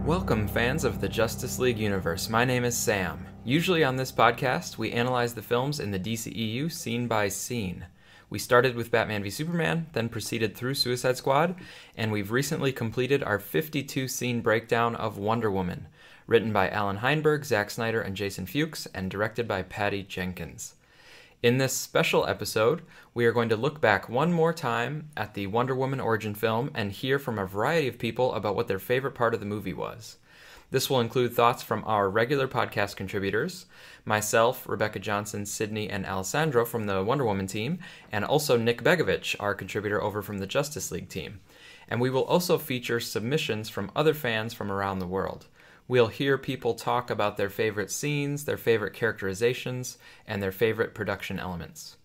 Welcome, fans of the Justice League universe. My name is Sam. Usually on this podcast, we analyze the films in the DCEU scene by scene. We started with Batman v Superman, then proceeded through Suicide Squad, and we've recently completed our 52-scene breakdown of Wonder Woman, written by Allan Heinberg, Zack Snyder, and Jason Fuchs, and directed by Patty Jenkins. In this special episode, we are going to look back one more time at the Wonder Woman origin film and hear from a variety of people about what their favorite part of the movie was. This will include thoughts from our regular podcast contributors, myself, Rebecca Johnson, Sydney, and Alessandro from the Wonder Woman team, and also Nick Begovich, our contributor over from the Justice League team. And we will also feature submissions from other fans from around the world. We'll hear people talk about their favorite scenes, their favorite characterizations, and their favorite production elements.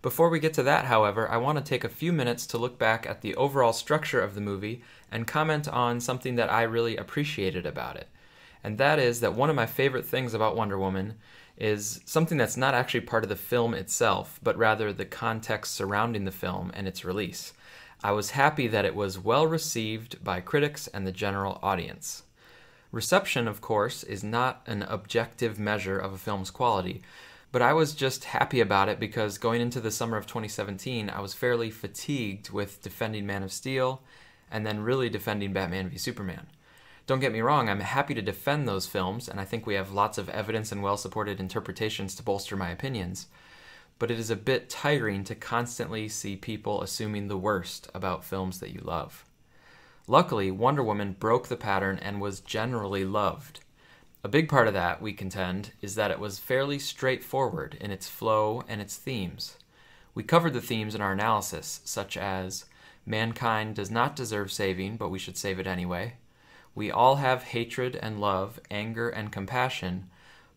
Before we get to that, however, I want to take a few minutes to look back at the overall structure of the movie and comment on something that I really appreciated about it. And that is that one of my favorite things about Wonder Woman is something that's not actually part of the film itself, but rather the context surrounding the film and its release. I was happy that it was well received by critics and the general audience. Reception, of course, is not an objective measure of a film's quality, but I was just happy about it because going into the summer of 2017, I was fairly fatigued with defending Man of Steel and then really defending Batman v Superman. Don't get me wrong, I'm happy to defend those films, and I think we have lots of evidence and well-supported interpretations to bolster my opinions, but it is a bit tiring to constantly see people assuming the worst about films that you love. Luckily, Wonder Woman broke the pattern and was generally loved. A big part of that, we contend, is that it was fairly straightforward in its flow and its themes. We covered the themes in our analysis, such as, mankind does not deserve saving, but we should save it anyway. We all have hatred and love, anger and compassion,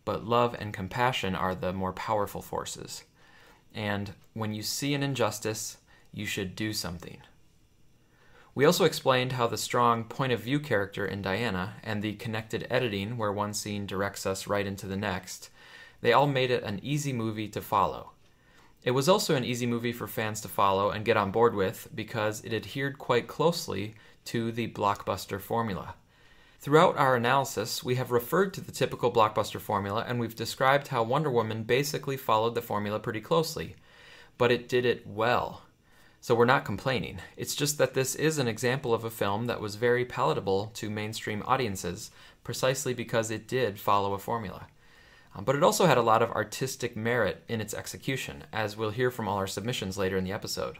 but love and compassion are the more powerful forces. And when you see an injustice, you should do something. We also explained how the strong point of view character in Diana and the connected editing where one scene directs us right into the next, they all made it an easy movie to follow. It was also an easy movie for fans to follow and get on board with because it adhered quite closely to the Blockbuster formula. Throughout our analysis, we have referred to the typical Blockbuster formula and we've described how Wonder Woman basically followed the formula pretty closely, but it did it well. So we're not complaining. It's just that this is an example of a film that was very palatable to mainstream audiences precisely because it did follow a formula. But it also had a lot of artistic merit in its execution, as we'll hear from all our submissions later in the episode.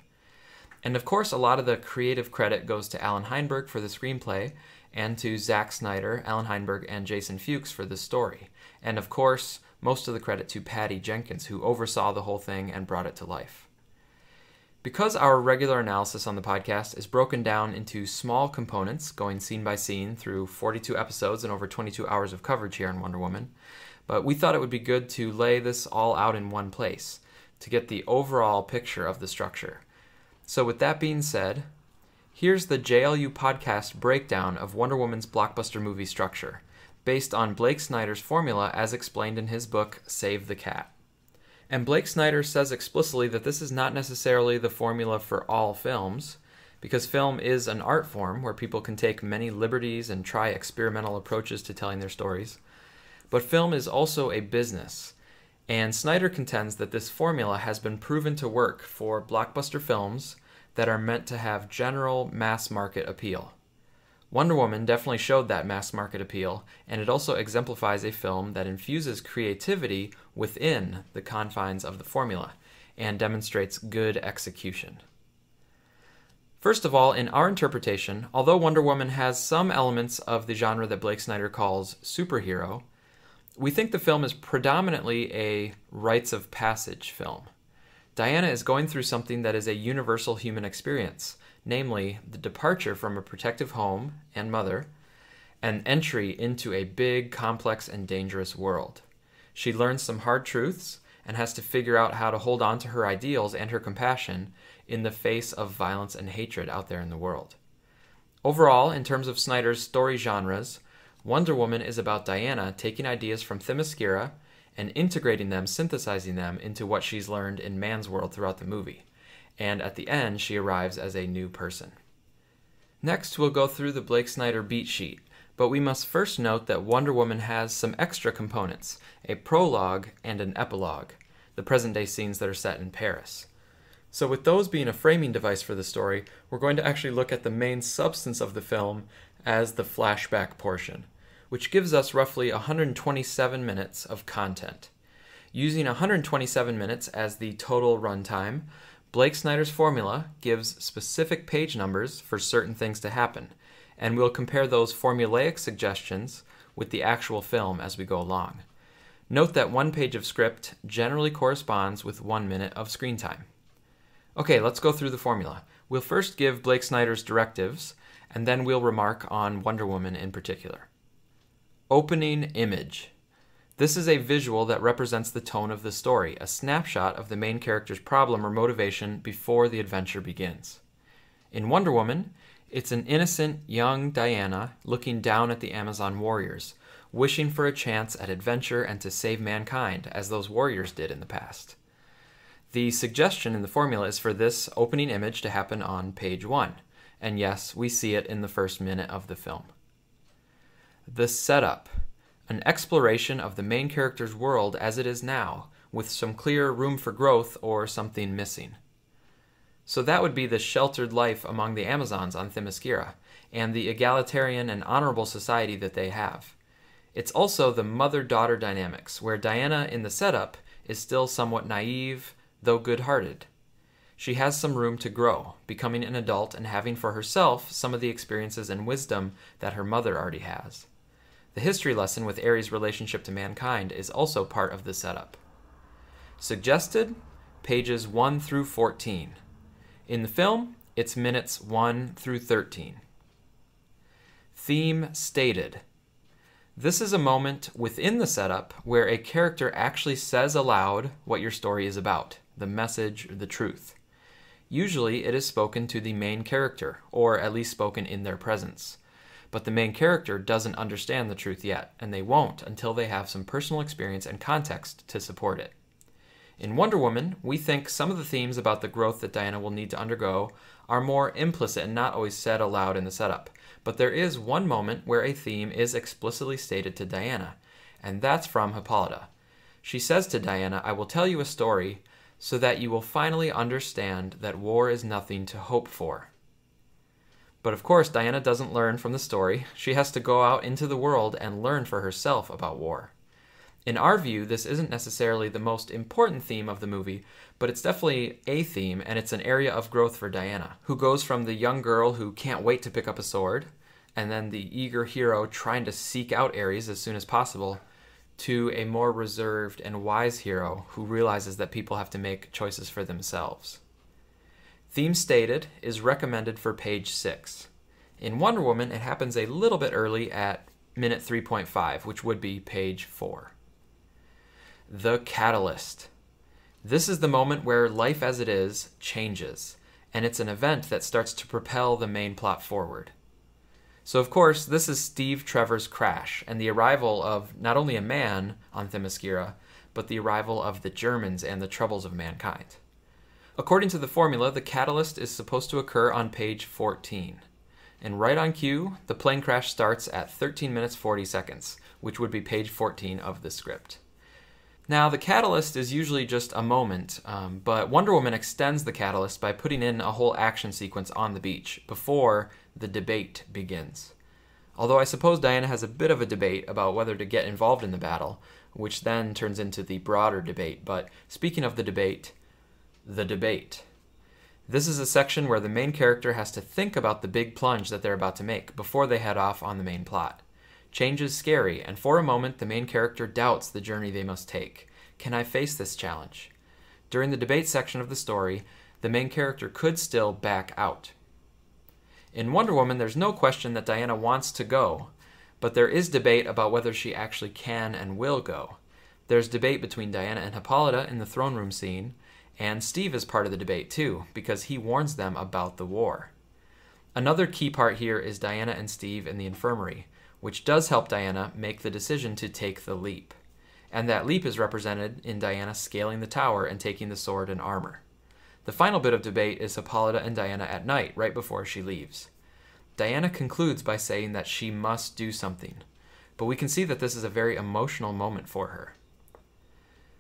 And of course, a lot of the creative credit goes to Allan Heinberg for the screenplay, and to Zack Snyder, Allan Heinberg, and Jason Fuchs for the story. And of course, most of the credit to Patty Jenkins, who oversaw the whole thing and brought it to life. Because our regular analysis on the podcast is broken down into small components, going scene by scene through 42 episodes and over 22 hours of coverage here on Wonder Woman, but we thought it would be good to lay this all out in one place to get the overall picture of the structure. So with that being said, here's the JLU podcast breakdown of Wonder Woman's blockbuster movie structure, based on Blake Snyder's formula as explained in his book, Save the Cat. And Blake Snyder says explicitly that this is not necessarily the formula for all films, because film is an art form where people can take many liberties and try experimental approaches to telling their stories. But film is also a business, and Snyder contends that this formula has been proven to work for blockbuster films that are meant to have general mass market appeal. Wonder Woman definitely showed that mass market appeal, and it also exemplifies a film that infuses creativity within the confines of the formula and demonstrates good execution. First of all, in our interpretation, although Wonder Woman has some elements of the genre that Blake Snyder calls superhero, we think the film is predominantly a rites of passage film. Diana is going through something that is a universal human experience, namely the departure from a protective home and mother, and entry into a big, complex, and dangerous world. She learns some hard truths and has to figure out how to hold on to her ideals and her compassion in the face of violence and hatred out there in the world. Overall, in terms of Snyder's story genres, Wonder Woman is about Diana taking ideas from Themyscira and integrating them, synthesizing them into what she's learned in man's world throughout the movie. And at the end, she arrives as a new person. Next, we'll go through the Blake Snyder beat sheet, But we must first note that Wonder Woman has some extra components, a prologue and an epilogue, the present-day scenes that are set in Paris. So with those being a framing device for the story, we're going to actually look at the main substance of the film as the flashback portion, which gives us roughly 127 minutes of content. Using 127 minutes as the total runtime, Blake Snyder's formula gives specific page numbers for certain things to happen, and we'll compare those formulaic suggestions with the actual film as we go along. Note that 1 page of script generally corresponds with 1 minute of screen time. Okay, let's go through the formula. We'll first give Blake Snyder's directives, and then we'll remark on Wonder Woman in particular. Opening image. This is a visual that represents the tone of the story, a snapshot of the main character's problem or motivation before the adventure begins. In Wonder Woman, it's an innocent young Diana looking down at the Amazon warriors, wishing for a chance at adventure and to save mankind, as those warriors did in the past. The suggestion in the formula is for this opening image to happen on page 1, and yes, we see it in the first minute of the film. The setup. An exploration of the main character's world as it is now, with some clear room for growth or something missing. So that would be the sheltered life among the Amazons on Themyscira, and the egalitarian and honorable society that they have. It's also the mother-daughter dynamics, where Diana in the setup is still somewhat naive, though good-hearted. She has some room to grow, becoming an adult and having for herself some of the experiences and wisdom that her mother already has. The history lesson with Ares' relationship to mankind is also part of the setup. Suggested, pages 1 through 14. In the film, it's minutes 1 through 13. Theme stated. This is a moment within the setup where a character actually says aloud what your story is about, the message, the truth. Usually it is spoken to the main character, or at least spoken in their presence. But the main character doesn't understand the truth yet, and they won't until they have some personal experience and context to support it. In Wonder Woman, we think some of the themes about the growth that Diana will need to undergo are more implicit and not always said aloud in the setup. But there is one moment where a theme is explicitly stated to Diana, and that's from Hippolyta. She says to Diana, "I will tell you a story so that you will finally understand that war is nothing to hope for." But of course, Diana doesn't learn from the story. She has to go out into the world and learn for herself about war. In our view, this isn't necessarily the most important theme of the movie, but it's definitely a theme, and it's an area of growth for Diana, who goes from the young girl who can't wait to pick up a sword, and then the eager hero trying to seek out Ares as soon as possible, to a more reserved and wise hero who realizes that people have to make choices for themselves. Theme stated is recommended for page 6. In Wonder Woman, it happens a little bit early at minute 3.5, which would be page 4. The catalyst. This is the moment where life as it is changes, and it's an event that starts to propel the main plot forward. So of course, this is Steve Trevor's crash, and the arrival of not only a man on Themyscira, but the arrival of the Germans and the troubles of mankind. According to the formula, the catalyst is supposed to occur on page 14. And right on cue, the plane crash starts at 13 minutes 40 seconds, which would be page 14 of the script. Now, the catalyst is usually just a moment, but Wonder Woman extends the catalyst by putting in a whole action sequence on the beach before the debate begins. Although I suppose Diana has a bit of a debate about whether to get involved in the battle, which then turns into the broader debate. But speaking of the debate. This is a section where the main character has to think about the big plunge that they're about to make before they head off on the main plot. Change is scary, and for a moment the main character doubts the journey they must take. Can I face this challenge? During the debate section of the story, the main character could still back out. In Wonder Woman, there's no question that Diana wants to go, but there is debate about whether she actually can and will go. There's debate between Diana and Hippolyta in the throne room scene, and Steve is part of the debate too, because he warns them about the war. Another key part here is Diana and Steve in the infirmary, which does help Diana make the decision to take the leap. And that leap is represented in Diana scaling the tower and taking the sword and armor. The final bit of debate is Hippolyta and Diana at night, right before she leaves. Diana concludes by saying that she must do something, but we can see that this is a very emotional moment for her.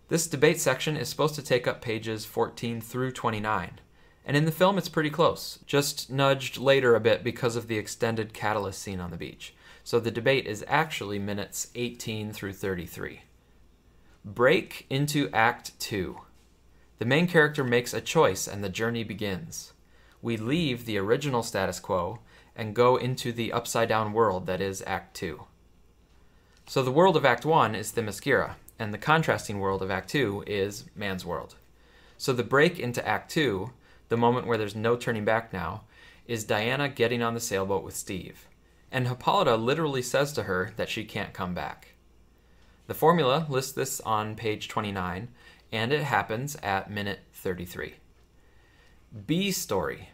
This debate section is supposed to take up pages 14 through 29, and in the film it's pretty close, just nudged later a bit because of the extended catalyst scene on the beach. So the debate is actually minutes 18 through 33. Break into Act 2. The main character makes a choice and the journey begins. We leave the original status quo and go into the upside-down world that is Act 2. So the world of Act 1 is Themyscira, and the contrasting world of Act 2 is man's world. So the break into Act 2, the moment where there's no turning back now, is Diana getting on the sailboat with Steve. And Hippolyta literally says to her that she can't come back. The formula lists this on page 29, and it happens at minute 33. B story.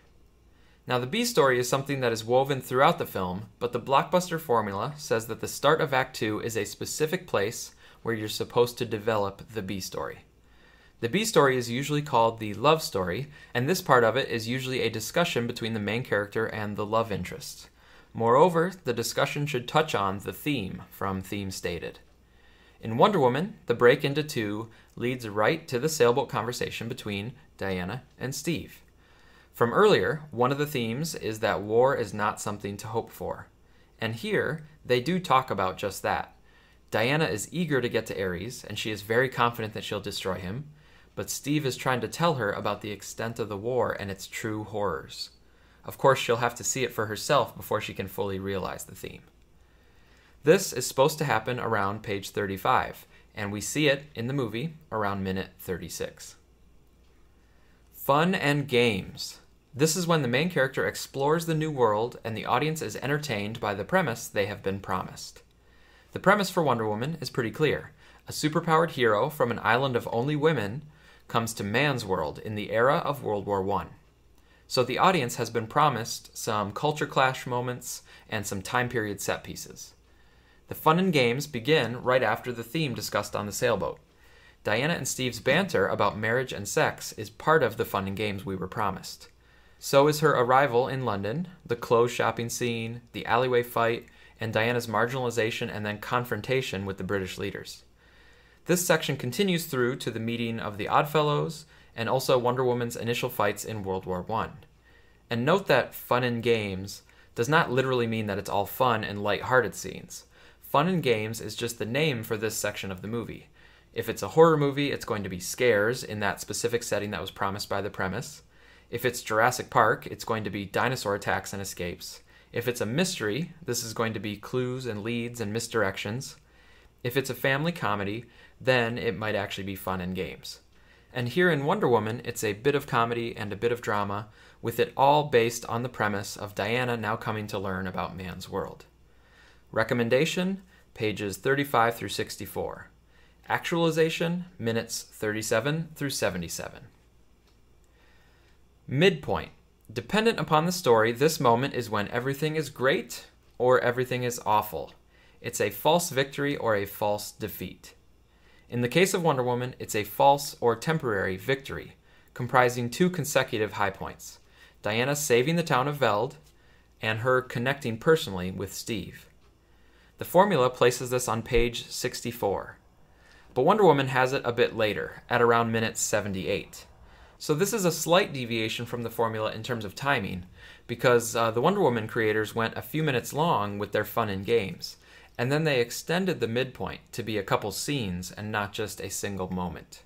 Now the B story is something that is woven throughout the film, but the Blockbuster formula says that the start of Act 2 is a specific place where you're supposed to develop the B story. The B story is usually called the love story, and this part of it is usually a discussion between the main character and the love interest. Moreover, the discussion should touch on the theme from Theme Stated. In Wonder Woman, the break into 2 leads right to the sailboat conversation between Diana and Steve. From earlier, one of the themes is that war is not something to hope for. And here, they do talk about just that. Diana is eager to get to Ares, and she is very confident that she'll destroy him, but Steve is trying to tell her about the extent of the war and its true horrors. Of course, she'll have to see it for herself before she can fully realize the theme. This is supposed to happen around page 35, and we see it in the movie around minute 36. Fun and games. This is when the main character explores the new world and the audience is entertained by the premise they have been promised. The premise for Wonder Woman is pretty clear. A superpowered hero from an island of only women comes to man's world in the era of World War I. So the audience has been promised some culture clash moments and some time period set pieces. The fun and games begin right after the theme discussed on the sailboat. Diana and Steve's banter about marriage and sex is part of the fun and games we were promised. So is her arrival in London, the clothes shopping scene, the alleyway fight, and Diana's marginalization and then confrontation with the British leaders. This section continues through to the meeting of the Oddfellows and also Wonder Woman's initial fights in World War I. And note that fun and games does not literally mean that it's all fun and light-hearted scenes. Fun and games is just the name for this section of the movie. If it's a horror movie, it's going to be scares in that specific setting that was promised by the premise. If it's Jurassic Park, it's going to be dinosaur attacks and escapes. If it's a mystery, this is going to be clues and leads and misdirections. If it's a family comedy, then it might actually be fun and games. And here in Wonder Woman, it's a bit of comedy and a bit of drama, with it all based on the premise of Diana now coming to learn about man's world. Recommendation, pages 35 through 64. Actualization, minutes 37 through 77. Midpoint. Dependent upon the story, this moment is when everything is great or everything is awful. It's a false victory or a false defeat. In the case of Wonder Woman, it's a false or temporary victory, comprising 2 consecutive high points. Diana saving the town of Veld, and her connecting personally with Steve. The formula places this on page 64. But Wonder Woman has it a bit later, at around minute 78. So this is a slight deviation from the formula in terms of timing, because the Wonder Woman creators went a few minutes long with their fun and games, and then they extended the midpoint to be a couple scenes and not just a single moment.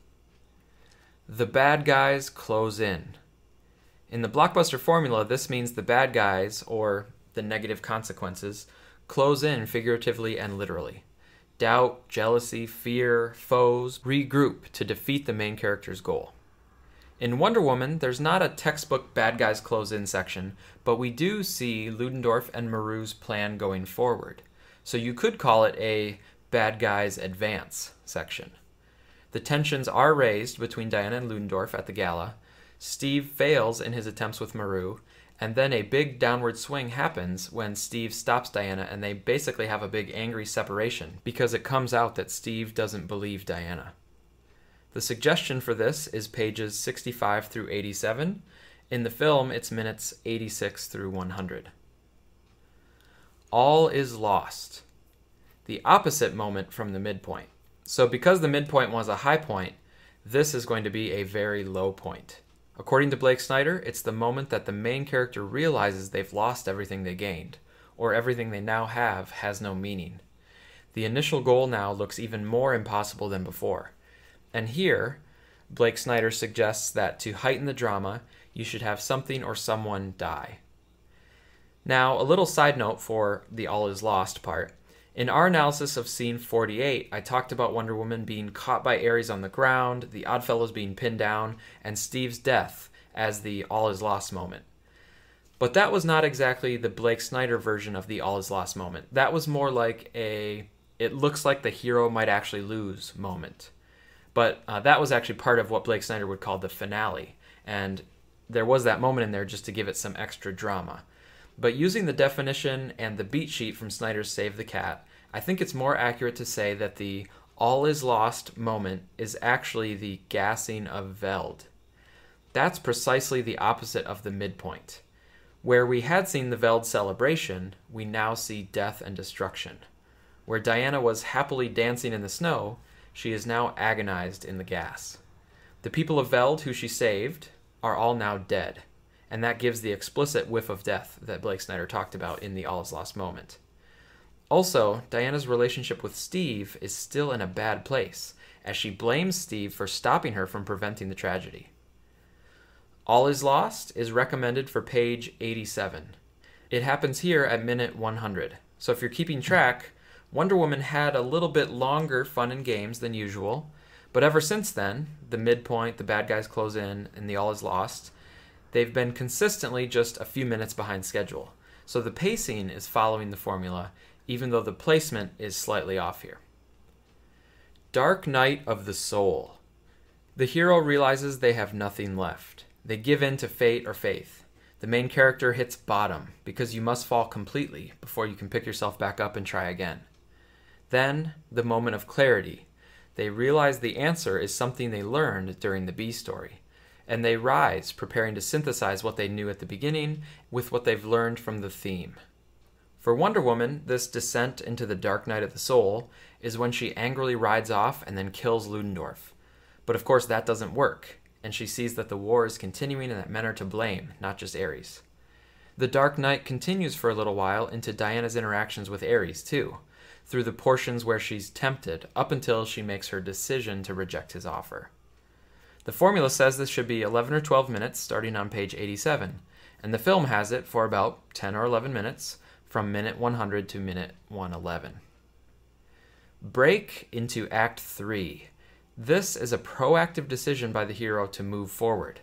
The bad guys close in. In the Blockbuster formula, this means the bad guys, or the negative consequences, close in figuratively and literally. Doubt, jealousy, fear, foes regroup to defeat the main character's goal. In Wonder Woman, there's not a textbook bad guys close in section, but we do see Ludendorff and Maru's plan going forward. So you could call it a bad guys advance section. The tensions are raised between Diana and Ludendorff at the gala. Steve fails in his attempts with Maru, and then a big downward swing happens when Steve stops Diana, and they basically have a big angry separation because it comes out that Steve doesn't believe Diana. The suggestion for this is pages 65 through 87. In the film, it's minutes 86 through 100. all is lost. The opposite moment from the midpoint. So because the midpoint was a high point, this is going to be a very low point. According to Blake Snyder, it's the moment that the main character realizes they've lost everything they gained, or everything they now have has no meaning. The initial goal now looks even more impossible than before. And here, Blake Snyder suggests that to heighten the drama, you should have something or someone die. Now, a little side note for the all is lost part. In our analysis of scene 48, I talked about Wonder Woman being caught by Ares on the ground, the Oddfellows being pinned down, and Steve's death as the all is lost moment. But that was not exactly the Blake Snyder version of the all is lost moment. That was more like a, it looks like the hero might actually lose moment. But that was actually part of what Blake Snyder would call the finale. And there was that moment in there just to give it some extra drama. But using the definition and the beat sheet from Snyder's Save the Cat, I think it's more accurate to say that the all is lost moment is actually the gassing of Veld. That's precisely the opposite of the midpoint. Where we had seen the Veld celebration, we now see death and destruction. Where Diana was happily dancing in the snow, she is now agonized in the gas. The people of Veld who she saved are all now dead. And that gives the explicit whiff of death that Blake Snyder talked about in the all is lost moment. Also, Diana's relationship with Steve is still in a bad place, as she blames Steve for stopping her from preventing the tragedy. All is Lost is recommended for page 87. It happens here at minute 100. So if you're keeping track, Wonder Woman had a little bit longer fun and games than usual, but ever since then, the midpoint, the bad guys close in, and the all is lost, they've been consistently just a few minutes behind schedule. So the pacing is following the formula, even though the placement is slightly off here. Dark Night of the Soul. The hero realizes they have nothing left. They give in to fate or faith. The main character hits bottom, because you must fall completely before you can pick yourself back up and try again. Then, the moment of clarity. They realize the answer is something they learned during the B story. And they rise, preparing to synthesize what they knew at the beginning with what they've learned from the theme. For Wonder Woman, this descent into the dark night of the soul is when she angrily rides off and then kills Ludendorff. But of course that doesn't work, and she sees that the war is continuing and that men are to blame, not just Ares. The dark night continues for a little while into Diana's interactions with Ares too, through the portions where she's tempted, up until she makes her decision to reject his offer. The formula says this should be 11 or 12 minutes starting on page 87, and the film has it for about 10 or 11 minutes from minute 100 to minute 111. Break into Act 3. This is a proactive decision by the hero to move forward.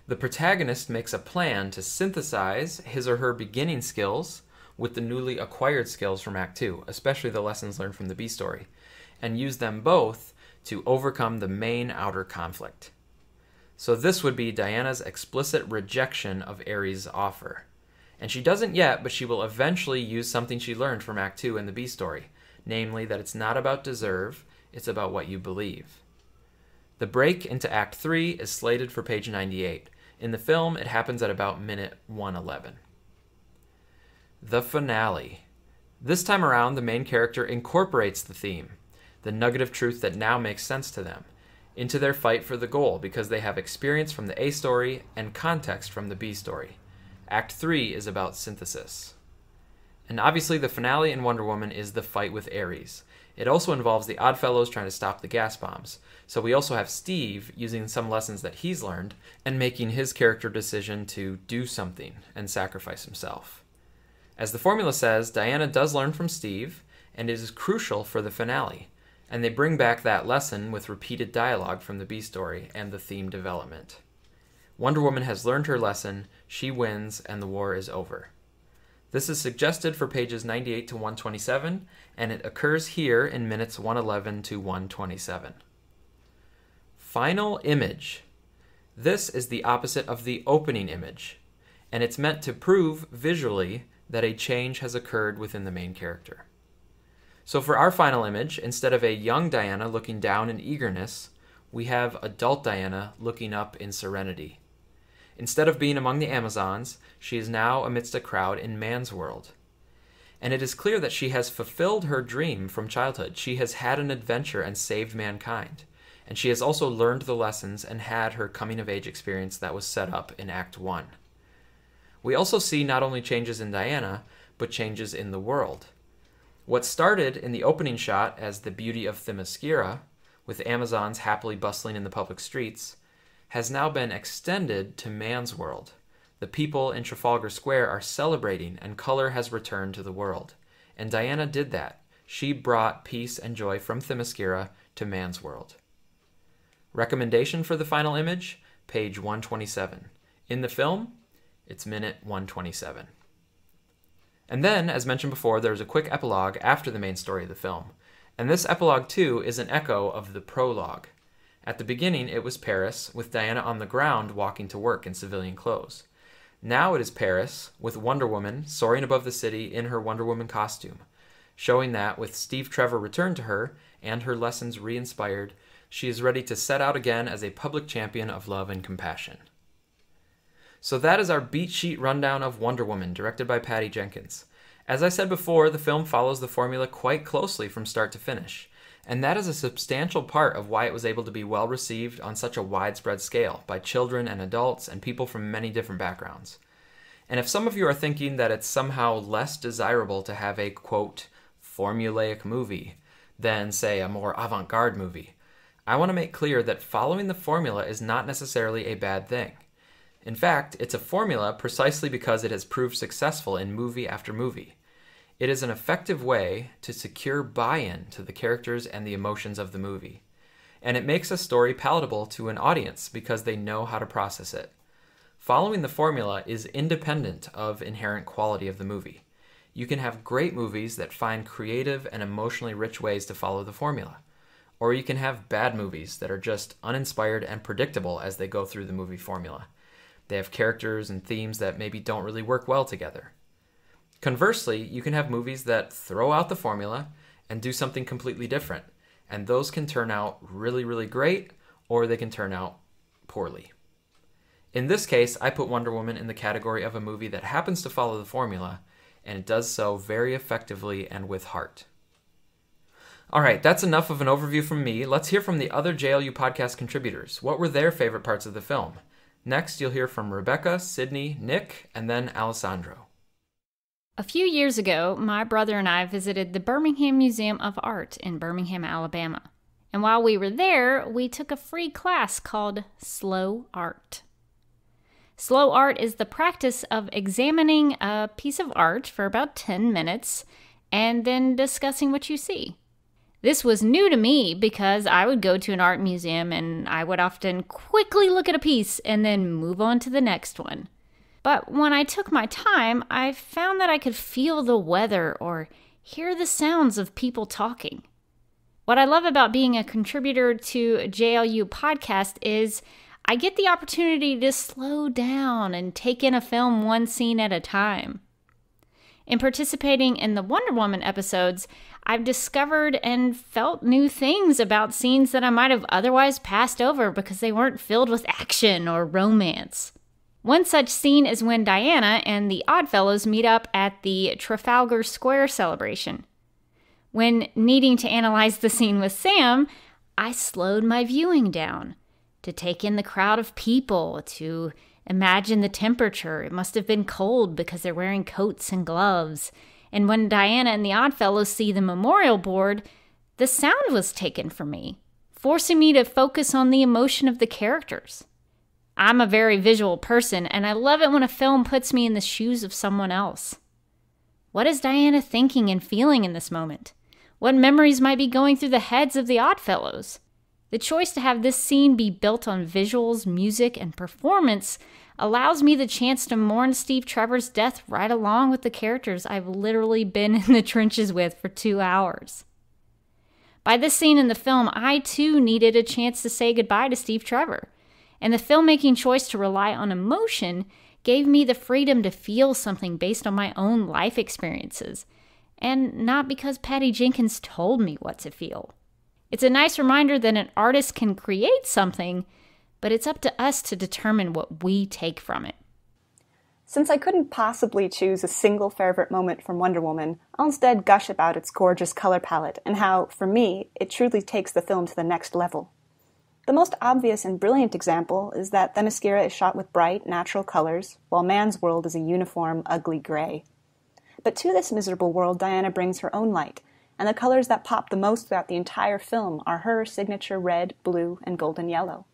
The protagonist makes a plan to synthesize his or her beginning skills with the newly acquired skills from Act 2, especially the lessons learned from the B story, and use them both to overcome the main outer conflict. So this would be Diana's explicit rejection of Ares' offer. And she doesn't yet, but she will eventually use something she learned from Act 2 in the B story, namely that it's not about deserve, it's about what you believe. The break into Act 3 is slated for page 98. In the film, it happens at about minute 111. The finale. This time around, the main character incorporates the theme, the nugget of truth that now makes sense to them, into their fight for the goal because they have experience from the A story and context from the B story. Act 3 is about synthesis. And obviously the finale in Wonder Woman is the fight with Ares. It also involves the Oddfellows trying to stop the gas bombs. So we also have Steve using some lessons that he's learned and making his character decision to do something and sacrifice himself. As the formula says, Diana does learn from Steve, and it is crucial for the finale. And they bring back that lesson with repeated dialogue from the B story and the theme development. Wonder Woman has learned her lesson, she wins, and the war is over. This is suggested for pages 98 to 127, and it occurs here in minutes 111 to 127. Final image. This is the opposite of the opening image, and it's meant to prove visually that a change has occurred within the main character. So for our final image, instead of a young Diana looking down in eagerness, we have adult Diana looking up in serenity. Instead of being among the Amazons, she is now amidst a crowd in man's world. and it is clear that she has fulfilled her dream from childhood. She has had an adventure and saved mankind, and she has also learned the lessons and had her coming-of-age experience that was set up in Act 1. We also see not only changes in Diana, but changes in the world. What started in the opening shot as the beauty of Themyscira, with Amazons happily bustling in the public streets, has now been extended to man's world. The people in Trafalgar Square are celebrating, and color has returned to the world. And Diana did that. She brought peace and joy from Themyscira to man's world. Recommendation for the final image, page 127. In the film, it's minute 127. And then, as mentioned before, there's a quick epilogue after the main story of the film. And this epilogue, too, is an echo of the prologue. At the beginning, it was Paris, with Diana on the ground walking to work in civilian clothes. Now it is Paris, with Wonder Woman soaring above the city in her Wonder Woman costume, showing that, with Steve Trevor returned to her and her lessons re-inspired, she is ready to set out again as a public champion of love and compassion. So that is our beat sheet rundown of Wonder Woman, directed by Patty Jenkins. As I said before, the film follows the formula quite closely from start to finish, and that is a substantial part of why it was able to be well received on such a widespread scale by children and adults and people from many different backgrounds. And if some of you are thinking that it's somehow less desirable to have a, quote, formulaic movie than, say, a more avant-garde movie, I want to make clear that following the formula is not necessarily a bad thing. In fact, it's a formula precisely because it has proved successful in movie after movie. It is an effective way to secure buy-in to the characters and the emotions of the movie. And it makes a story palatable to an audience because they know how to process it. Following the formula is independent of inherent quality of the movie. You can have great movies that find creative and emotionally rich ways to follow the formula. Or you can have bad movies that are just uninspired and predictable as they go through the movie formula. They have characters and themes that maybe don't really work well together. Conversely, you can have movies that throw out the formula and do something completely different, and those can turn out really, really great, or they can turn out poorly. In this case, I put Wonder Woman in the category of a movie that happens to follow the formula, and it does so very effectively and with heart. Alright, that's enough of an overview from me. Let's hear from the other JLU podcast contributors. What were their favorite parts of the film? Next, you'll hear from Rebecca, Sydney, Nick, and then Alessandro. A few years ago, my brother and I visited the Birmingham Museum of Art in Birmingham, Alabama. And while we were there, we took a free class called Slow Art. Slow art is the practice of examining a piece of art for about 10 minutes and then discussing what you see. This was new to me because I would go to an art museum and I would often quickly look at a piece and then move on to the next one. But when I took my time, I found that I could feel the weather or hear the sounds of people talking. What I love about being a contributor to a JLU podcast is I get the opportunity to slow down and take in a film one scene at a time. In participating in the Wonder Woman episodes, I've discovered and felt new things about scenes that I might have otherwise passed over because they weren't filled with action or romance. One such scene is when Diana and the Oddfellows meet up at the Trafalgar Square celebration. When needing to analyze the scene with Sam, I slowed my viewing down to take in the crowd of people, to imagine the temperature. It must have been cold because they're wearing coats and gloves. And when Diana and the Oddfellows see the memorial board, the sound was taken from me, forcing me to focus on the emotion of the characters. I'm a very visual person, and I love it when a film puts me in the shoes of someone else. What is Diana thinking and feeling in this moment? What memories might be going through the heads of the Oddfellows? The choice to have this scene be built on visuals, music, and performance allows me the chance to mourn Steve Trevor's death right along with the characters I've literally been in the trenches with for 2 hours. By this scene in the film, I too needed a chance to say goodbye to Steve Trevor, and the filmmaking choice to rely on emotion gave me the freedom to feel something based on my own life experiences, and not because Patty Jenkins told me what to feel. It's a nice reminder that an artist can create something, but it's up to us to determine what we take from it. Since I couldn't possibly choose a single favorite moment from Wonder Woman, I'll instead gush about its gorgeous color palette and how, for me, it truly takes the film to the next level. The most obvious and brilliant example is that Themyscira is shot with bright, natural colors, while man's world is a uniform, ugly gray. But to this miserable world, Diana brings her own light, and the colors that pop the most throughout the entire film are her signature red, blue, and golden yellow.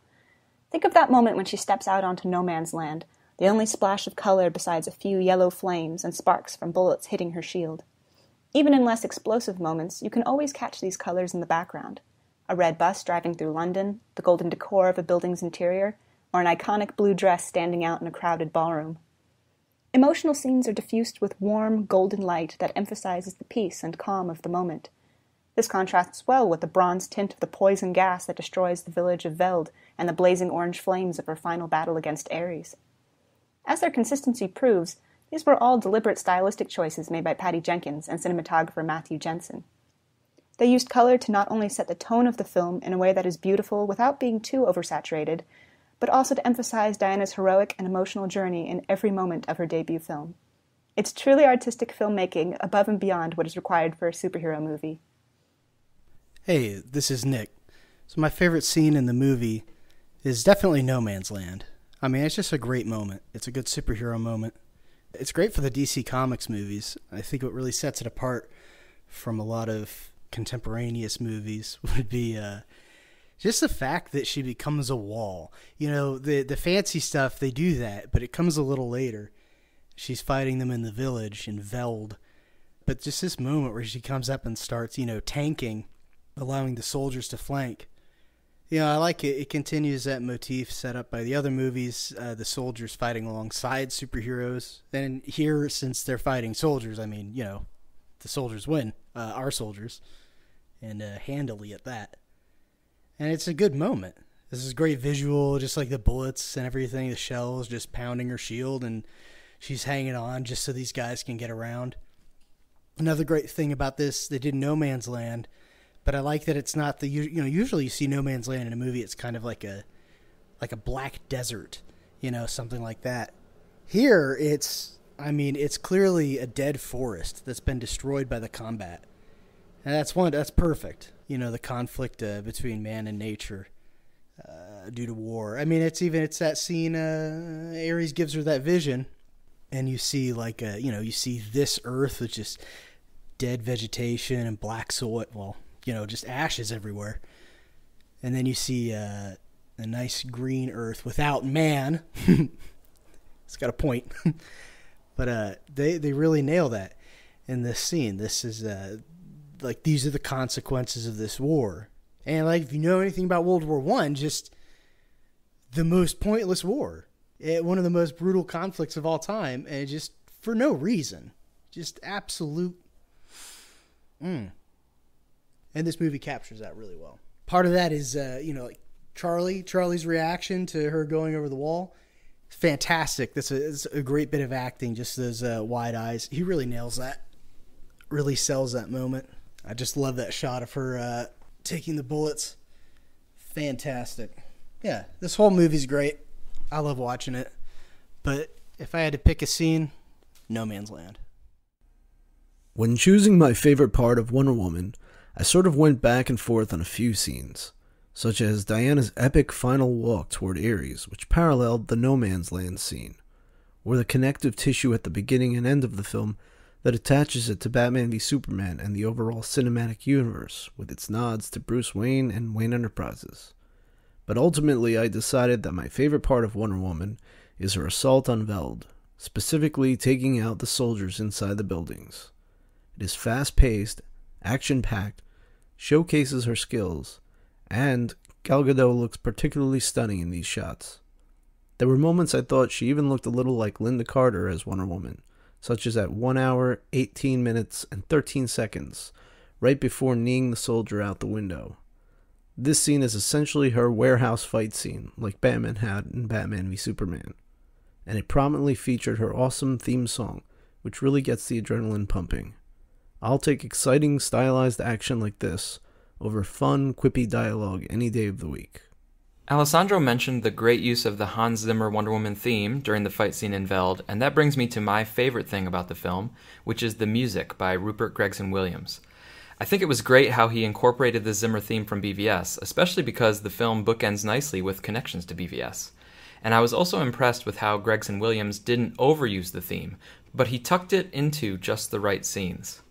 Think of that moment when she steps out onto no man's land, the only splash of color besides a few yellow flames and sparks from bullets hitting her shield. Even in less explosive moments, you can always catch these colors in the background. A red bus driving through London, the golden decor of a building's interior, or an iconic blue dress standing out in a crowded ballroom. Emotional scenes are diffused with warm, golden light that emphasizes the peace and calm of the moment. This contrasts well with the bronze tint of the poison gas that destroys the village of Veld and the blazing orange flames of her final battle against Ares. As their consistency proves, these were all deliberate stylistic choices made by Patty Jenkins and cinematographer Matthew Jensen. They used color to not only set the tone of the film in a way that is beautiful without being too oversaturated, but also to emphasize Diana's heroic and emotional journey in every moment of her debut film. It's truly artistic filmmaking above and beyond what is required for a superhero movie. Hey, this is Nick. So my favorite scene in the movie is definitely No Man's Land. I mean, it's just a great moment. It's a good superhero moment. It's great for the DC Comics movies. I think what really sets it apart from a lot of contemporaneous movies would be just the fact that she becomes a wall. You know, the fancy stuff, they do that, but it comes a little later. She's fighting them in the village in Veld. But just this moment where she comes up and starts, tanking, allowing the soldiers to flank. I like it. It continues that motif set up by the other movies, the soldiers fighting alongside superheroes. And here, since they're fighting soldiers, I mean, the soldiers win, our soldiers, and handily at that. And it's a good moment. This is great visual, just like the bullets and everything, the shells just pounding her shield, and she's hanging on just so these guys can get around. Another great thing about this, they did No Man's Land, but I like that it's not usually you see No Man's Land in a movie, it's kind of like a black desert, something like that. Here, it's clearly a dead forest that's been destroyed by the combat. And that's perfect. The conflict between man and nature due to war. I mean, it's that scene, Ares gives her that vision, and you see you see this earth with just dead vegetation and black soil, just ashes everywhere. And then you see a nice green earth without man. It's got a point. But they really nail that in this scene. This is these are the consequences of this war. And if you know anything about World War I, just the most pointless war. One of the most brutal conflicts of all time, and just for no reason. Just absolute And this movie captures that really well. Part of that is, Charlie's reaction to her going over the wall. Fantastic. It's a great bit of acting, just those wide eyes. He really nails that. Really sells that moment. I just love that shot of her taking the bullets. Fantastic. Yeah, this whole movie's great. I love watching it. But if I had to pick a scene, No Man's Land. When choosing my favorite part of Wonder Woman, I sort of went back and forth on a few scenes, such as Diana's epic final walk toward Ares, which paralleled the No Man's Land scene, or the connective tissue at the beginning and end of the film that attaches it to Batman v Superman and the overall cinematic universe, with its nods to Bruce Wayne and Wayne Enterprises. But ultimately, I decided that my favorite part of Wonder Woman is her assault on Veld, specifically taking out the soldiers inside the buildings. It is fast-paced, action-packed, showcases her skills, and Gal Gadot looks particularly stunning in these shots. There were moments I thought she even looked a little like Linda Carter as Wonder Woman, such as at 1 hour, 18 minutes, and 13 seconds, right before kneeing the soldier out the window. This scene is essentially her warehouse fight scene, like Batman had in Batman v Superman, and it prominently featured her awesome theme song, which really gets the adrenaline pumping. I'll take exciting, stylized action like this over fun, quippy dialogue any day of the week. Alessandro mentioned the great use of the Hans Zimmer Wonder Woman theme during the fight scene in Veld, and that brings me to my favorite thing about the film, which is the music by Rupert Gregson-Williams. I think it was great how he incorporated the Zimmer theme from BVS, especially because the film bookends nicely with connections to BVS. And I was also impressed with how Gregson-Williams didn't overuse the theme, but he tucked it into just the right scenes.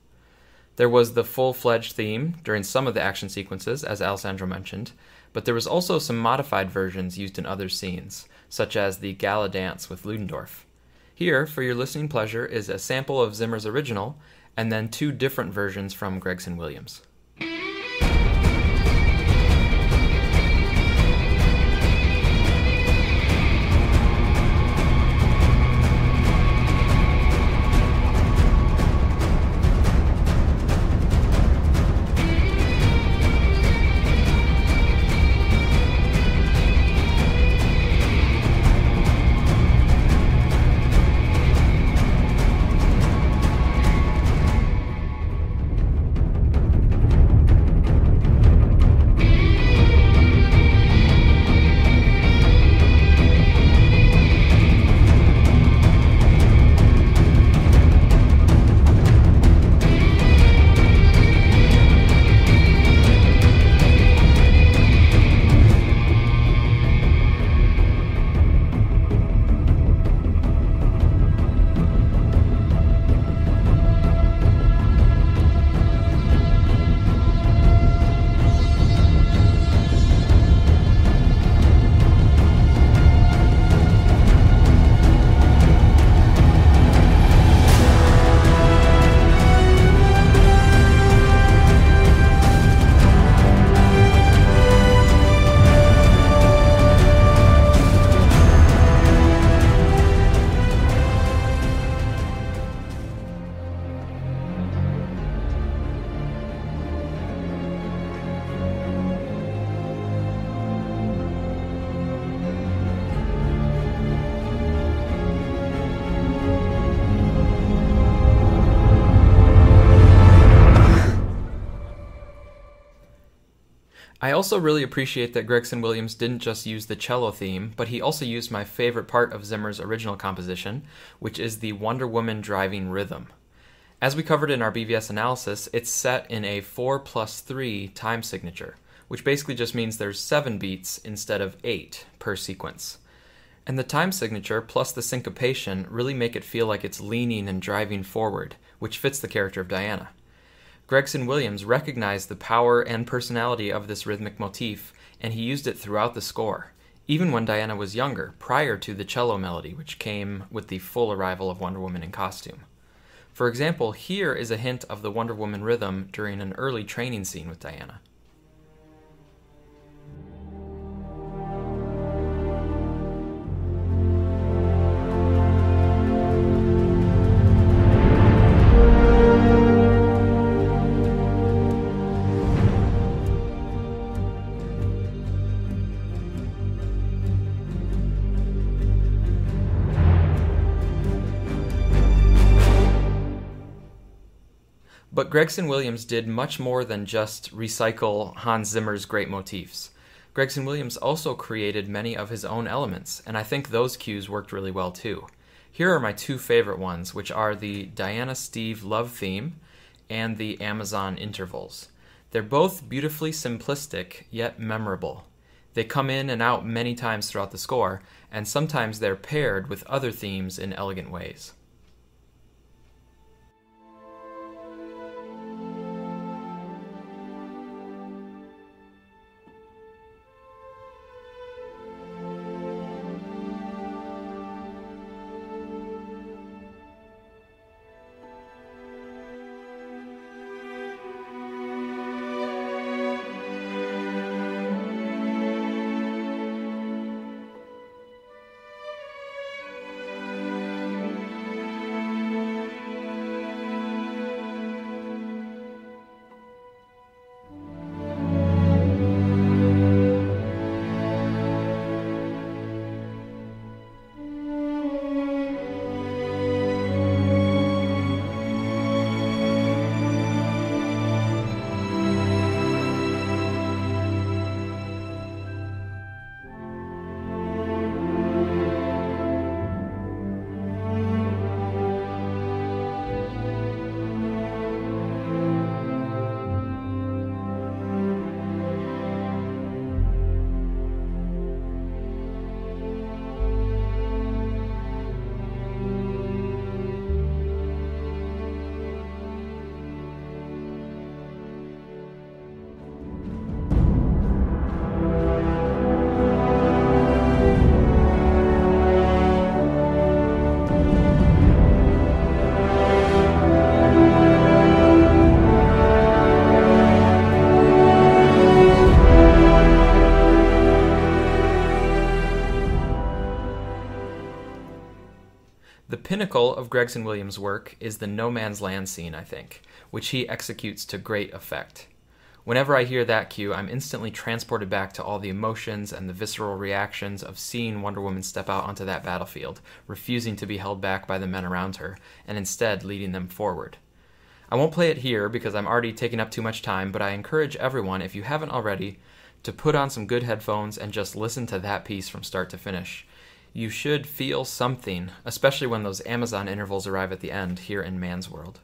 There was the full-fledged theme during some of the action sequences, as Alessandro mentioned, but there was also some modified versions used in other scenes, such as the gala dance with Ludendorff. Here, for your listening pleasure, is a sample of Zimmer's original, and then 2 different versions from Gregson-Williams. I also really appreciate that Gregson-Williams didn't just use the cello theme, but he also used my favorite part of Zimmer's original composition, which is the Wonder Woman driving rhythm. As we covered in our BVS analysis, it's set in a 4+3 time signature, which basically just means there's 7 beats instead of 8 per sequence. And the time signature plus the syncopation really make it feel like it's leaning and driving forward, which fits the character of Diana. Gregson-Williams recognized the power and personality of this rhythmic motif, and he used it throughout the score, even when Diana was younger, prior to the cello melody, which came with the full arrival of Wonder Woman in costume. For example, here is a hint of the Wonder Woman rhythm during an early training scene with Diana. But Gregson-Williams did much more than just recycle Hans Zimmer's great motifs. Gregson-Williams also created many of his own elements, and I think those cues worked really well too. Here are my 2 favorite ones, which are the Diana-Steve love theme and the Amazon intervals. They're both beautifully simplistic, yet memorable. They come in and out many times throughout the score, and sometimes they're paired with other themes in elegant ways. pinnacle of Gregson-Williams' work is the no man's land scene, I think, which he executes to great effect. Whenever I hear that cue, I'm instantly transported back to all the emotions and the visceral reactions of seeing Wonder Woman step out onto that battlefield, refusing to be held back by the men around her, and instead leading them forward. I won't play it here because I'm already taking up too much time, but I encourage everyone, if you haven't already, to put on some good headphones and just listen to that piece from start to finish. You should feel something, especially when those Amazon intervals arrive at the end here in Man's World.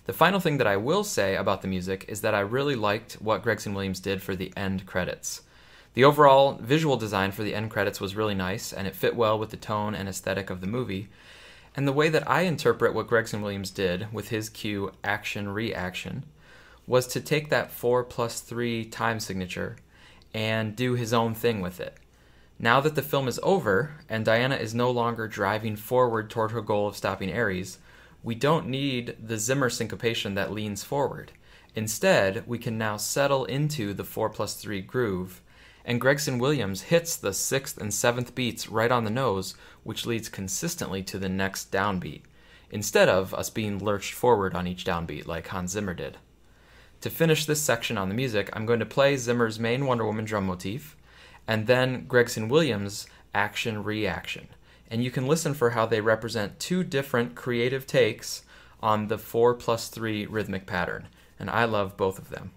The final thing that I will say about the music is that I really liked what Gregson-Williams did for the end credits. The overall visual design for the end credits was really nice, and it fit well with the tone and aesthetic of the movie. And the way that I interpret what Gregson-Williams did with his cue action-reaction was to take that 4+3 time signature and do his own thing with it. Now that the film is over, and Diana is no longer driving forward toward her goal of stopping Ares, we don't need the Zimmer syncopation that leans forward. Instead, we can now settle into the 4+3 groove, and Gregson-Williams hits the 6th and 7th beats right on the nose, which leads consistently to the next downbeat, instead of us being lurched forward on each downbeat like Hans Zimmer did. To finish this section on the music, I'm going to play Zimmer's main Wonder Woman drum motif, and then Gregson-Williams' action-reaction. And you can listen for how they represent two different creative takes on the 4+3 rhythmic pattern, and I love both of them.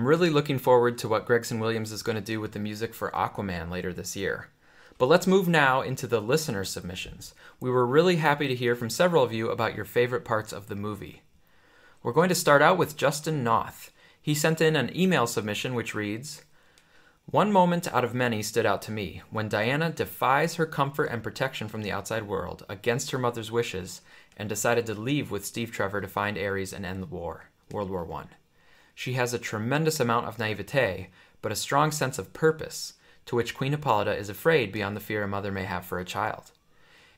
Really looking forward to what Gregson-Williams is going to do with the music for Aquaman later this year. But let's move now into the listener submissions. We were really happy to hear from several of you about your favorite parts of the movie. We're going to start out with Justin Nauth. He sent in an email submission which reads, "One moment out of many stood out to me, when Diana defies her comfort and protection from the outside world against her mother's wishes and decided to leave with Steve Trevor to find Ares and end the war, World War I. She has a tremendous amount of naivete, but a strong sense of purpose, to which Queen Hippolyta is afraid beyond the fear a mother may have for a child.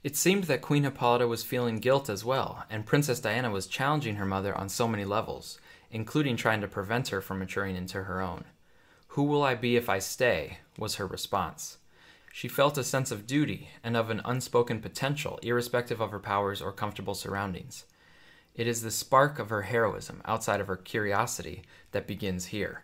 It seemed that Queen Hippolyta was feeling guilt as well, and Princess Diana was challenging her mother on so many levels, including trying to prevent her from maturing into her own. 'Who will I be if I stay?' was her response. She felt a sense of duty and of an unspoken potential, irrespective of her powers or comfortable surroundings. It is the spark of her heroism, outside of her curiosity, that begins here."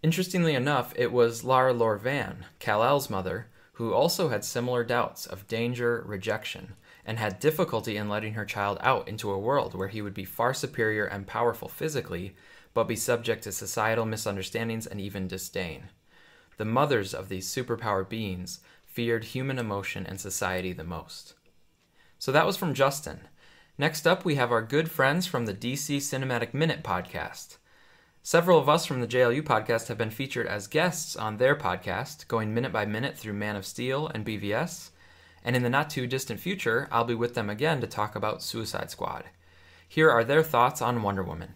Interestingly enough, it was Lara Lorvan, Kal-El's mother, who also had similar doubts of danger, rejection, and had difficulty in letting her child out into a world where he would be far superior and powerful physically, but be subject to societal misunderstandings and even disdain. The mothers of these superpowered beings feared human emotion and society the most. So that was from Justin. Next up, we have our good friends from the DC Cinematic Minute podcast. Several of us from the JLU podcast have been featured as guests on their podcast, going minute by minute through Man of Steel and BVS, and in the not-too-distant future, I'll be with them again to talk about Suicide Squad. Here are their thoughts on Wonder Woman.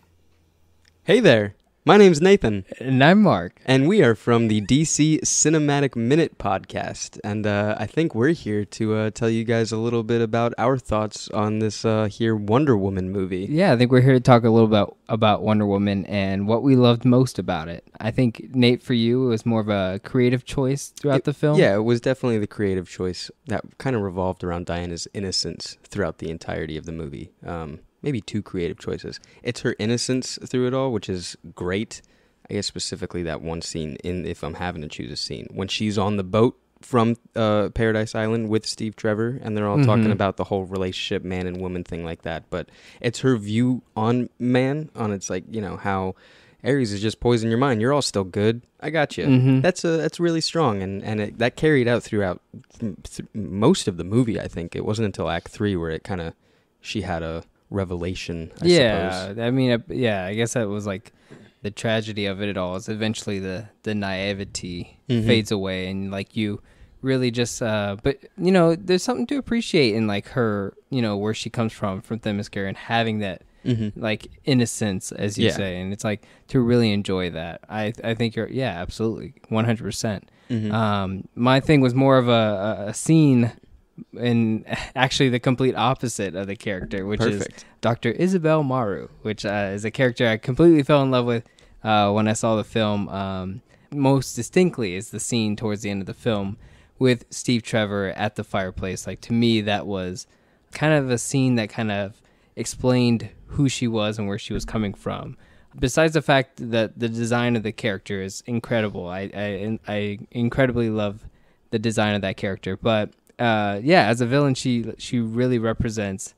Hey there! My name's Nathan. And I'm Mark. And we are from the DC Cinematic Minute podcast. And I think we're here to tell you guys a little bit about our thoughts on this here Wonder Woman movie. Yeah, I think we're here to talk a little about Wonder Woman and what we loved most about it. I think, Nate, for you, it was more of a creative choice throughout the film. Yeah, it was definitely the creative choice that kind of revolved around Diana's innocence throughout the entirety of the movie. Maybe two creative choices. It's her innocence through it all, which is great. I guess specifically that one scene, if I'm having to choose a scene, when she's on the boat from Paradise Island with Steve Trevor, and they're all talking about the whole relationship, man and woman thing like that. But it's her view on man, on it's like, you know, how Ares is just poison your mind. You're all still good. I got you. That's really strong, and that carried out throughout most of the movie. I think it wasn't until Act 3 where it kind of she had a revelation, I suppose. I mean, I guess that was like the tragedy of it all is eventually the naivety fades away, and like you really just but you know, there's something to appreciate in like her, you know, where she comes from Themyscira, and having that like innocence, as you say, and it's like to really enjoy that. I think you're absolutely 100%. My thing was more of a scene, and actually the complete opposite of the character, which is Dr. Isabel Maru, which is a character I completely fell in love with when I saw the film. Most distinctly is the scene towards the end of the film with Steve Trevor at the fireplace. Like, to me, that was kind of a scene that kind of explained who she was and where she was coming from. Besides the fact that the design of the character is incredible, I incredibly love the design of that character, but as a villain, she really represents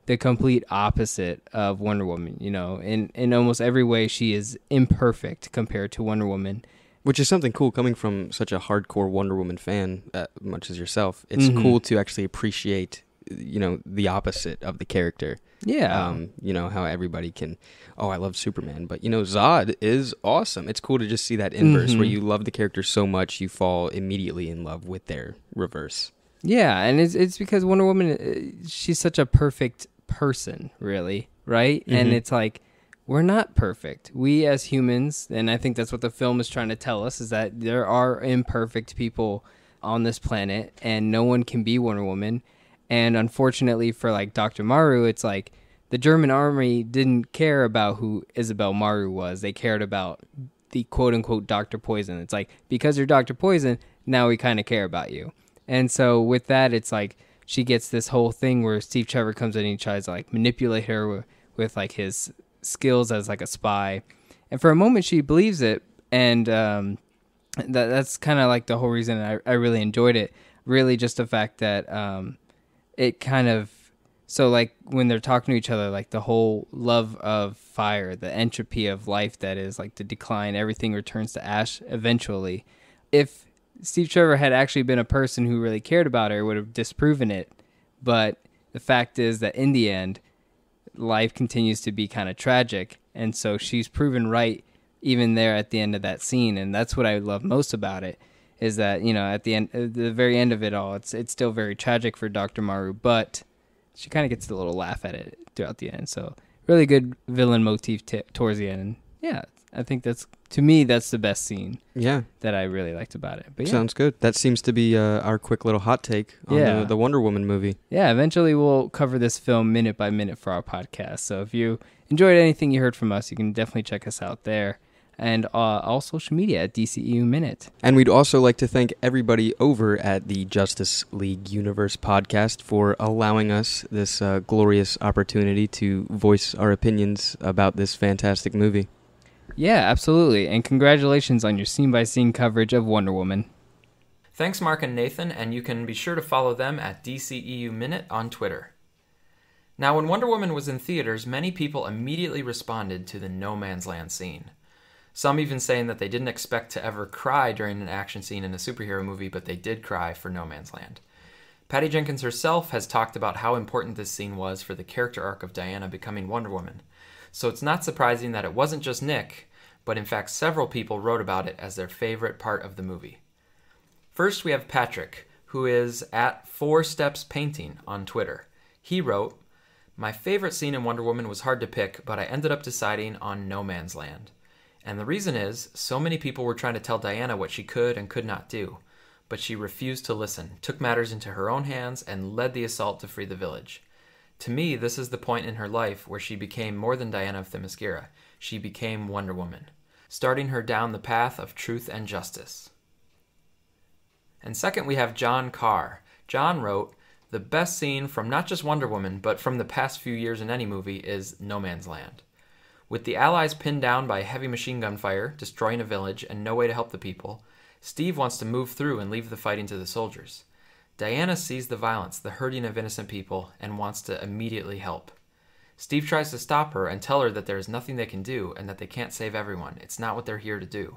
the complete opposite of Wonder Woman. You know, in almost every way, she is imperfect compared to Wonder Woman. Which is something cool coming from such a hardcore Wonder Woman fan, much as yourself. It's cool to actually appreciate, you know, the opposite of the character. Yeah. You know, how everybody can, I love Superman, but, you know, Zod is awesome. It's cool to just see that inverse where you love the character so much you fall immediately in love with their reverse. Yeah, and it's because Wonder Woman, she's such a perfect person, really, right? And it's like, we're not perfect. We as humans, and I think that's what the film is trying to tell us, is that there are imperfect people on this planet, and no one can be Wonder Woman. And unfortunately for, like, Dr. Maru, it's like the German army didn't care about who Isabel Maru was. They cared about the quote-unquote Dr. Poison. It's like, because you're Dr. Poison, now we kind of care about you. And so with that, it's like she gets this whole thing where Steve Trevor comes in and he tries to like manipulate her with like his skills as like a spy. And for a moment, she believes it. And that's kind of like the whole reason I really enjoyed it. Really just the fact that it kind of, so like when they're talking to each other, like the whole love of fire, the entropy of life that is like the decline, everything returns to ash eventually. If Steve Trevor had actually been a person who really cared about her, would have disproven it. But the fact is that in the end, life continues to be kind of tragic. And so she's proven right even there at the end of that scene. And that's what I love most about it, is that, you know, at the end, the very end of it all, it's still very tragic for Dr. Maru, but she kind of gets a little laugh at it throughout the end. So really good villain motif towards the end. And yeah, I think to me, that's the best scene. Yeah, that I really liked about it. But yeah. Sounds good. That seems to be our quick little hot take on the Wonder Woman movie. Yeah, eventually we'll cover this film minute by minute for our podcast. So if you enjoyed anything you heard from us, you can definitely check us out there. And all social media at DCEU Minute. And we'd also like to thank everybody over at the Justice League Universe podcast for allowing us this glorious opportunity to voice our opinions about this fantastic movie. Yeah, absolutely. And congratulations on your scene-by-scene coverage of Wonder Woman. Thanks, Mark and Nathan, and you can be sure to follow them at DCEU Minute on Twitter. Now, when Wonder Woman was in theaters, many people immediately responded to the no man's land scene. Some even saying that they didn't expect to ever cry during an action scene in a superhero movie, but they did cry for No Man's Land. Patty Jenkins herself has talked about how important this scene was for the character arc of Diana becoming Wonder Woman. So it's not surprising that it wasn't just Nick, but in fact several people wrote about it as their favorite part of the movie. First we have Patrick, who is at 4 Steps Painting on Twitter. He wrote, "My favorite scene in Wonder Woman was hard to pick, but I ended up deciding on No Man's Land. And the reason is, so many people were trying to tell Diana what she could and could not do, but she refused to listen, took matters into her own hands, and led the assault to free the village. To me, this is the point in her life where she became more than Diana of Themyscira. She became Wonder Woman, starting her down the path of truth and justice. And second, we have John Carr. John wrote, "The best scene from not just Wonder Woman, but from the past few years in any movie is No Man's Land. With the Allies pinned down by heavy machine gun fire, destroying a village, and no way to help the people, Steve wants to move through and leave the fighting to the soldiers. Diana sees the violence, the hurting of innocent people, and wants to immediately help. Steve tries to stop her and tell her that there is nothing they can do and that they can't save everyone. It's not what they're here to do.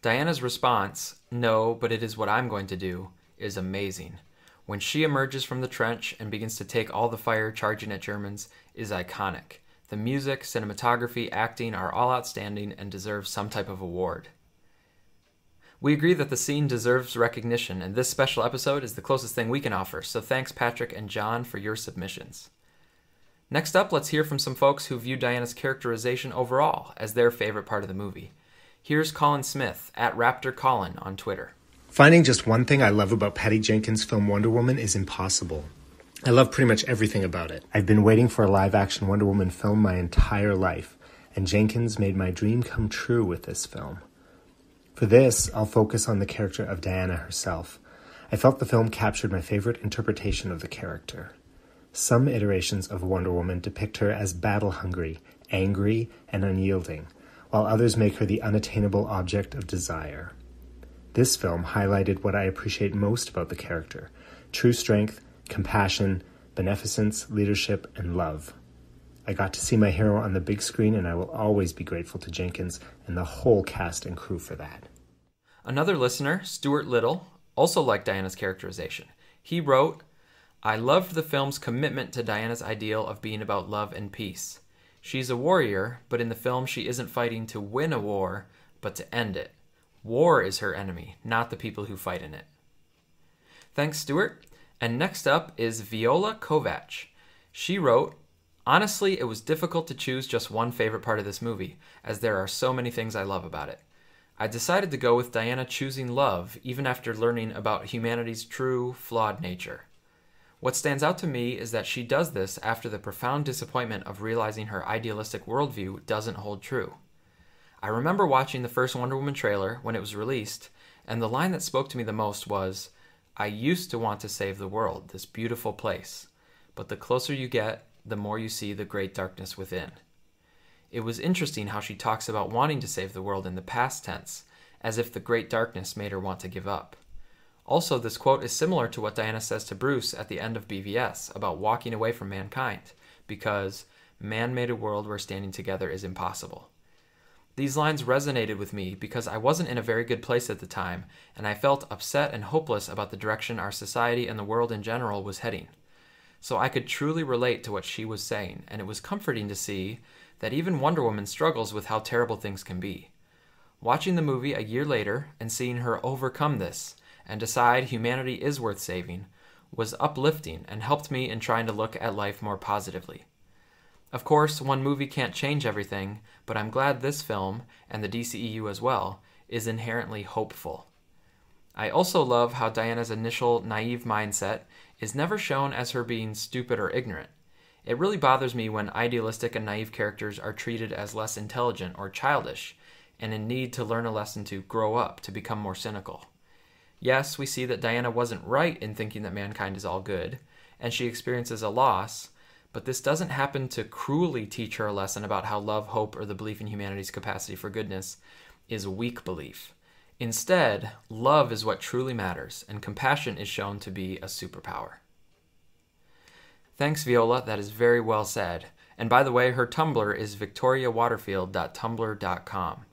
Diana's response, 'No, but it is what I'm going to do,' is amazing. When she emerges from the trench and begins to take all the fire charging at Germans is iconic. The music, cinematography, acting are all outstanding and deserve some type of award." We agree that the scene deserves recognition, and this special episode is the closest thing we can offer, so thanks Patrick and John for your submissions. Next up, let's hear from some folks who view Diana's characterization overall as their favorite part of the movie. Here's Collin Smith, at Raptor Collin on Twitter. Finding just one thing I love about Patty Jenkins' film Wonder Woman is impossible. I love pretty much everything about it. I've been waiting for a live-action Wonder Woman film my entire life, and Jenkins made my dream come true with this film. For this, I'll focus on the character of Diana herself. I felt the film captured my favorite interpretation of the character. Some iterations of Wonder Woman depict her as battle-hungry, angry, and unyielding, while others make her the unattainable object of desire. This film highlighted what I appreciate most about the character: true strength, compassion, beneficence, leadership, and love. I got to see my hero on the big screen, and I will always be grateful to Jenkins and the whole cast and crew for that. Another listener, Stuart Little, also liked Diana's characterization. He wrote, "I loved the film's commitment to Diana's ideal of being about love and peace. She's a warrior, but in the film she isn't fighting to win a war, but to end it. War is her enemy, not the people who fight in it." Thanks, Stuart. And next up is Viola Kovac. She wrote, "Honestly, it was difficult to choose just one favorite part of this movie, as there are so many things I love about it. I decided to go with Diana choosing love, even after learning about humanity's true, flawed nature. What stands out to me is that she does this after the profound disappointment of realizing her idealistic worldview doesn't hold true. I remember watching the first Wonder Woman trailer when it was released, and the line that spoke to me the most was, 'I used to want to save the world, this beautiful place, but the closer you get, the more you see the great darkness within.' It was interesting how she talks about wanting to save the world in the past tense, as if the great darkness made her want to give up. Also, this quote is similar to what Diana says to Bruce at the end of BVS about walking away from mankind, because man made a world where standing together is impossible. These lines resonated with me because I wasn't in a very good place at the time, and I felt upset and hopeless about the direction our society and the world in general was heading. So I could truly relate to what she was saying, and it was comforting to see that even Wonder Woman struggles with how terrible things can be. Watching the movie a year later and seeing her overcome this and decide humanity is worth saving was uplifting and helped me in trying to look at life more positively. Of course, one movie can't change everything, but I'm glad this film, and the DCEU as well, is inherently hopeful. I also love how Diana's initial naive mindset is never shown as her being stupid or ignorant. It really bothers me when idealistic and naive characters are treated as less intelligent or childish, and in need to learn a lesson to grow up, to become more cynical. Yes, we see that Diana wasn't right in thinking that mankind is all good, and she experiences a loss, but this doesn't happen to cruelly teach her a lesson about how love, hope, or the belief in humanity's capacity for goodness is a weak belief. Instead, love is what truly matters, and compassion is shown to be a superpower." Thanks, Viola. That is very well said. And by the way, her Tumblr is victoriawaterfield.tumblr.com.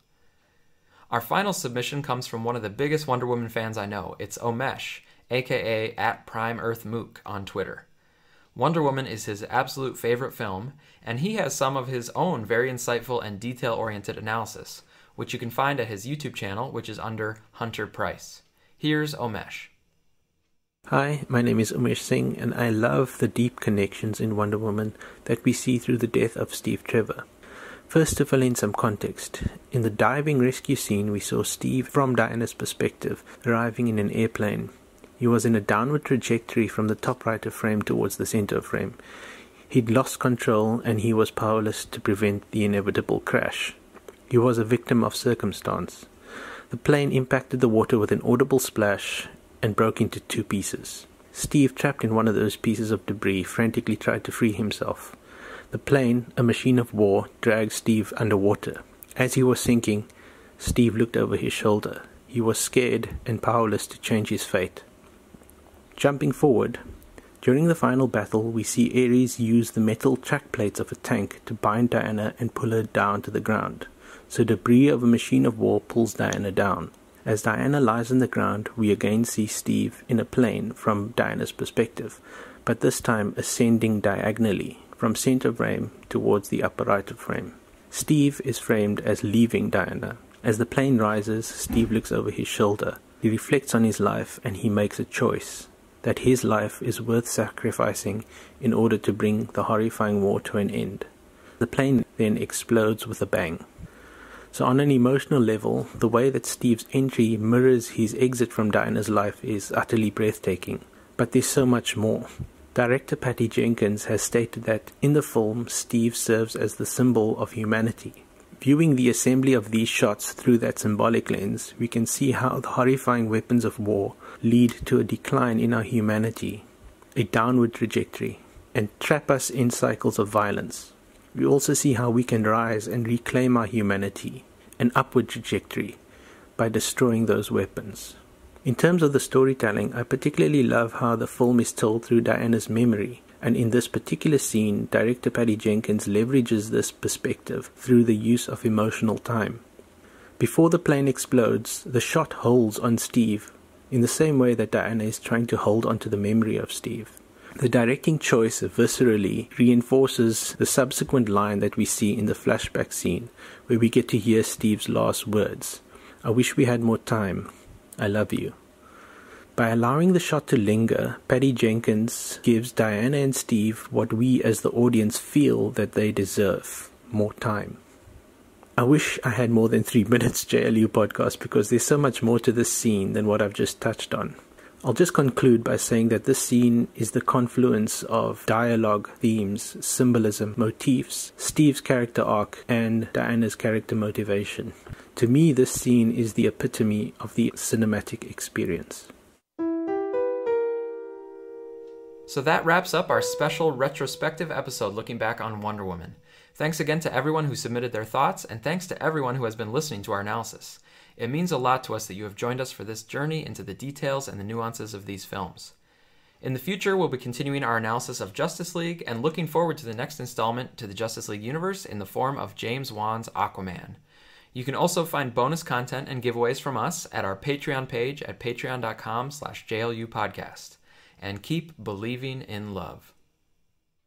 Our final submission comes from one of the biggest Wonder Woman fans I know. It's Omesh, aka @PrimeEarthMook on Twitter. Wonder Woman is his absolute favorite film, and he has some of his own very insightful and detail-oriented analysis, which you can find at his YouTube channel, which is under Hunter Price. Here's Omesh. Hi, my name is Omesh Singh, and I love the deep connections in Wonder Woman that we see through the death of Steve Trevor. First, to fill in some context, in the diving rescue scene we saw Steve from Diana's perspective arriving in an airplane. He was in a downward trajectory from the top right of frame towards the center of frame. He'd lost control and he was powerless to prevent the inevitable crash. He was a victim of circumstance. The plane impacted the water with an audible splash and broke into two pieces. Steve, trapped in one of those pieces of debris, frantically tried to free himself. The plane, a machine of war, dragged Steve underwater. As he was sinking, Steve looked over his shoulder. He was scared and powerless to change his fate. Jumping forward, during the final battle, we see Ares use the metal track plates of a tank to bind Diana and pull her down to the ground. So debris of a machine of war pulls Diana down. As Diana lies on the ground, we again see Steve in a plane from Diana's perspective, but this time ascending diagonally from center frame towards the upper right of frame. Steve is framed as leaving Diana. As the plane rises, Steve looks over his shoulder. He reflects on his life and he makes a choice, that his life is worth sacrificing in order to bring the horrifying war to an end. The plane then explodes with a bang. So on an emotional level, the way that Steve's entry mirrors his exit from Diana's life is utterly breathtaking. But there's so much more. Director Patty Jenkins has stated that in the film, Steve serves as the symbol of humanity. Viewing the assembly of these shots through that symbolic lens, we can see how the horrifying weapons of war lead to a decline in our humanity, a downward trajectory, and trap us in cycles of violence. We also see how we can rise and reclaim our humanity, an upward trajectory, by destroying those weapons. In terms of the storytelling, I particularly love how the film is told through Diana's memory, and in this particular scene, director Patty Jenkins leverages this perspective through the use of emotional time. Before the plane explodes, the shot holds on Steve, in the same way that Diana is trying to hold onto the memory of Steve. The directing choice viscerally reinforces the subsequent line that we see in the flashback scene, where we get to hear Steve's last words. "I wish we had more time. I love you." By allowing the shot to linger, Patty Jenkins gives Diana and Steve what we as the audience feel that they deserve: more time. I wish I had more than 3 minutes JLU podcast, because there's so much more to this scene than what I've just touched on. I'll just conclude by saying that this scene is the confluence of dialogue, themes, symbolism, motifs, Steve's character arc, and Diana's character motivation. To me, this scene is the epitome of the cinematic experience. So that wraps up our special retrospective episode looking back on Wonder Woman. Thanks again to everyone who submitted their thoughts, and thanks to everyone who has been listening to our analysis. It means a lot to us that you have joined us for this journey into the details and the nuances of these films. In the future, we'll be continuing our analysis of Justice League and looking forward to the next installment to the Justice League universe in the form of James Wan's Aquaman. You can also find bonus content and giveaways from us at our Patreon page at patreon.com/JLU podcast. And keep believing in love.